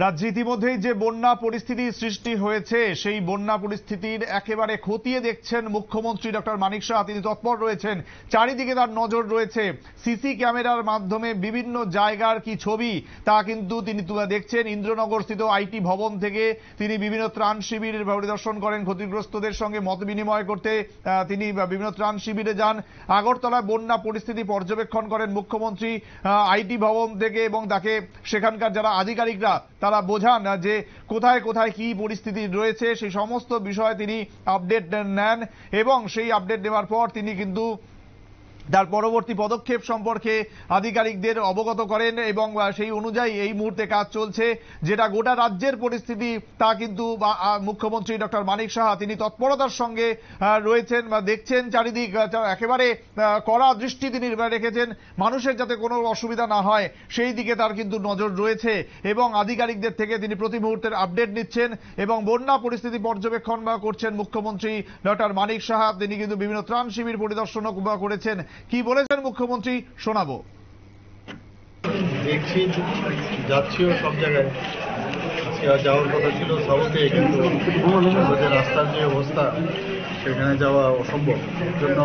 রাজ্যে ইতিমধ্যেই যে বন্যা পরিস্থিতি সৃষ্টি হয়েছে সেই বন্যা পরিস্থিতির একেবারে খতিয়ে দেখছেন মুখ্যমন্ত্রী ডক্টর মানিক সাহা। তিনি তৎপর রয়েছেন, চারিদিকে তার নজর রয়েছে। সিসি ক্যামেরার মাধ্যমে বিভিন্ন জায়গার কি ছবি তা কিন্তু তিনি দেখছেন। ইন্দ্রনগরস্থিত আইটি ভবন থেকে তিনি বিভিন্ন ত্রাণ শিবির পরিদর্শন করেন, ক্ষতিগ্রস্তদের সঙ্গে মত বিনিময় করতে তিনি বিভিন্ন ত্রাণ শিবিরে যান। আগরতলায় বন্যা পরিস্থিতি পর্যবেক্ষণ করেন মুখ্যমন্ত্রী আইটি ভবন থেকে এবং তাকে সেখানকার যারা আধিকারিকরা তারা বোঝান যে কোথায় কোথায় কি পরিস্থিতি রয়েছে, সেই সমস্ত বিষয়ে তিনি আপডেট নেন এবং সেই আপডেট নেওয়ার পর তিনি কিন্তু তার পরবর্তী পদক্ষেপ সম্পর্কে আধিকারিকদের অবগত করেন এবং সেই অনুযায়ী এই মুহূর্তে কাজ চলছে। যেটা গোটা রাজ্যের পরিস্থিতি তা কিন্তু মুখ্যমন্ত্রী ডক্টর মানিক সাহা তিনি তৎপরতার সঙ্গে রয়েছেন বা দেখছেন। চারিদিক একেবারে কড়া দৃষ্টি তিনি রেখেছেন, মানুষের যাতে কোনো অসুবিধা না হয় সেই দিকে তার কিন্তু নজর রয়েছে এবং আধিকারিকদের থেকে তিনি প্রতি মুহূর্তের আপডেট নিচ্ছেন এবং বন্যা পরিস্থিতি পর্যবেক্ষণ করছেন মুখ্যমন্ত্রী ডক্টর মানিক সাহা। তিনি কিন্তু বিভিন্ন ত্রাণ শিবির পরিদর্শনও করেছেন। কি বলেছেন মুখ্যমন্ত্রী শোনাবো। দেখছি, যাচ্ছিও সব জায়গায়। যাওয়ার কথা ছিল সাউথে, কিন্তু রাস্তার যে অবস্থা সেখানে যাওয়া অসম্ভব। এর জন্য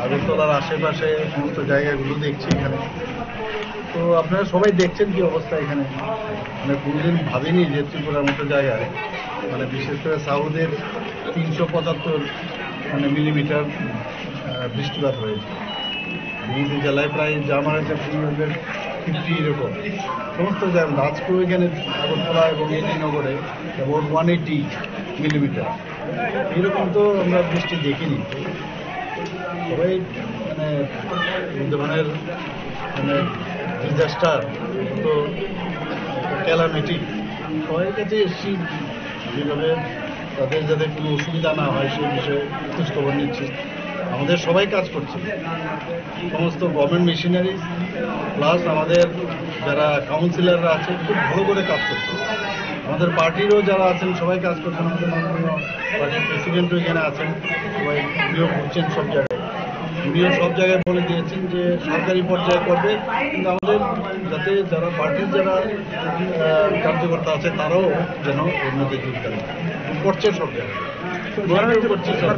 আগরতলার আশেপাশে সমস্ত জায়গাগুলো দেখছি এখানে। তো আপনারা সবাই দেখছেন কি অবস্থা এখানে। মানে কোনোদিন ভাবিনি যে ত্রিপুরার মতো জায়গায়, মানে বিশেষ করে সাউথের 375 মিলিমিটার বৃষ্টিপাত হয়েছে। এই জেলায় প্রায় জামার 350 এরকম সমস্ত জায়গা। আজকেও এখানে আগরতলা এবং এডিনগরে অ্যাবাউট 180 মিলিমিটার এরকম তো আমরা বৃষ্টি দেখিনি। সবাই মানে ডিজাস্টার তো ক্যালামিটি সবাই কাছে এসেছি, যেভাবে তাদের যাতে কোনো অসুবিধা না হয় সেই বিষয়ে খোঁজখবর নিচ্ছি। আমাদের সবাই কাজ করছে, সমস্ত গভর্নমেন্ট মেশিনারি প্লাস আমাদের যারা কাউন্সিলররা আছে খুব ভালো করে কাজ করছে। আমাদের পার্টিরও যারা আছেন সবাই কাজ করছেন। আমাদের মাননীয় পার্টির প্রেসিডেন্টও এখানে আছেন, সবাই উনিও ঘুরছেন সব জায়গায়। উনিও সব জায়গায় বলে দিয়েছেন যে সরকারি পর্যায়ে করবে, কিন্তু আমাদের যাতে যারা পার্টির যারা কার্যকর্তা আছে তারাও যেন এর মধ্যে যোগদান করছে সব জায়গায়।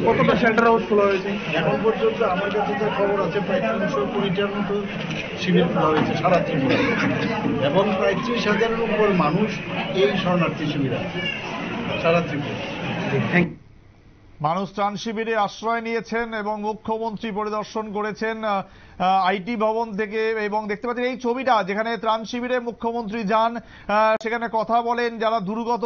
কতটা সেন্টার হাউস খোলা হয়েছে এখন পর্যন্ত? আমার কাছে যে খবর আছে প্রায় 320টার মতো শিবির খোলা হয়েছে সারা ত্রিপুরায় এবং প্রায় 30,000-এর উপর মানুষ এই শরণার্থী শিবির আছে সারা ত্রিপুরা। মানুষ ত্রাণ শিবিরে আশ্রয় নিয়েছেন এবং মুখ্যমন্ত্রী পরিদর্শন করেছেন আইটি ভবন থেকে এবং দেখতে পাচ্ছেন এই ছবিটা যেখানে ত্রাণ শিবিরে মুখ্যমন্ত্রী যান, সেখানে কথা বলেন যারা দুর্গত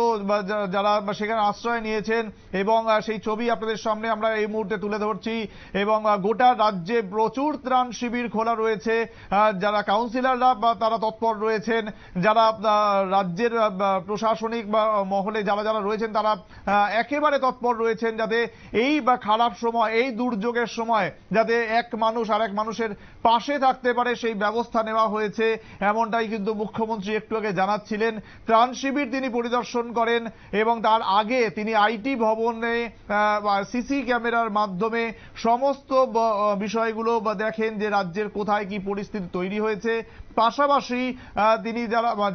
যারা সেখানে আশ্রয় নিয়েছেন এবং সেই ছবি আপনাদের সামনে আমরা এই মুহূর্তে তুলে ধরছি। এবং গোটা রাজ্যে প্রচুর ত্রাণ শিবির খোলা রয়েছে, যারা কাউন্সিলররা বা তারা তৎপর রয়েছেন, যারা রাজ্যের প্রশাসনিক বা মহলে যারা যারা রয়েছেন তারা একেবারে তৎপর রয়েছেন যাতে এই বা খারাপ সময় এই দুর্যোগের সময় যাতে এক মানুষ আর এক মানুষের পাশে থাকতে পারে সেই ব্যবস্থা নেওয়া হয়েছে। এমনটাই কিন্তু মুখ্যমন্ত্রী একটু আগে জানাচ্ছিলেন। ত্রাণ শিবির তিনি পরিদর্শন করেন এবং তার আগে তিনি আইটি ভবনে সিসি ক্যামেরার মাধ্যমে সমস্ত বিষয়গুলো দেখেন যে রাজ্যের কোথায় কি পরিস্থিতি তৈরি হয়েছে। পাশাপাশি তিনি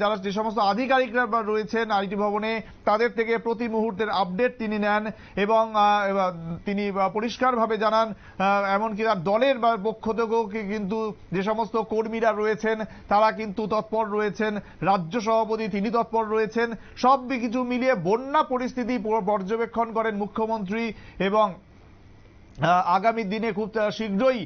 যারা যে সমস্ত আধিকারিকরা রয়েছেন আইটি ভবনে তাদের থেকে প্রতি মুহূর্তের আপডেট তিনি নেন এবং তিনি পরিষ্কারভাবে জানান, এমনকি তার দলের পক্ষ থেকেও কিন্তু যে সমস্ত কর্মীরা রয়েছেন তারা কিন্তু তৎপর রয়েছেন, রাজ্য সভাপতি তিনি তৎপর রয়েছেন। সব কিছু মিলিয়ে বন্যা পরিস্থিতি পর্যবেক্ষণ করেন মুখ্যমন্ত্রী এবং আগামী দিনে খুব শীঘ্রই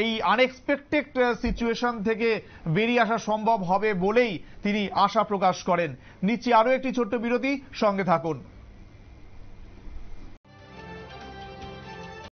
এই আনএক্সপেক্টেড সিচুয়েশন থেকে বেরিয়ে আসা সম্ভব হবে বলেই তিনি আশা প্রকাশ করেন। নিচ্ছি আরো একটি ছোট্ট বিরতি, সঙ্গে থাকুন।